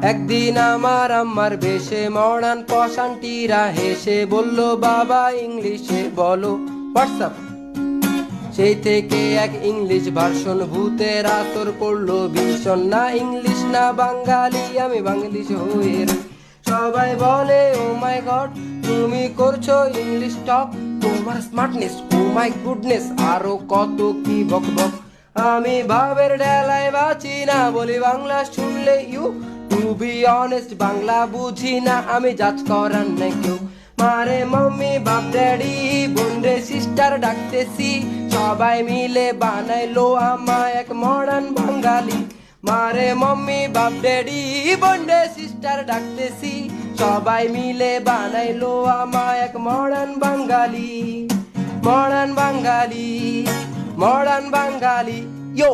একদিন আমার আম্মার বেশে মডার্ন পশান্টিরা হেসে বলল, বাবা ইংলিশে বলো হোয়াটসঅ্যাপ। সেই থেকে এক ইংলিশ ভার্সন ভূতের আসর পড়লো ভীষণ। না ইংলিশ না বাঙালি, আমি বাংলিশ হয়ে রই। সবাই বলে ও মাই গড তুমি করছো ইংলিশ টক, তোমার স্মার্টনেস ও মাই গুডনেস, আরো কত কি বক বক। আমি ভাবের ডেলায় বাঁচি না, বলি বাংলা শুনলে you. To be honest Bangla বুঝি না, আমি জাজ করার নাই কেউ। মারে মাম্মি বাপ ড্যাডি বোন রে সিস্টার ডাকতেছি, সবাই মিলে বানাইলো আমায় এক মডার্ন বাঙালি। মারে মাম্মি বাপ ড্যাডি বোন রে সিস্টার ডাকতেছি, সবাই মিলে বানাইলো আমায় এক মডার্ন বাঙালি। মডার্ন বাঙালি, মডার্ন বাঙালি, ইয়ো।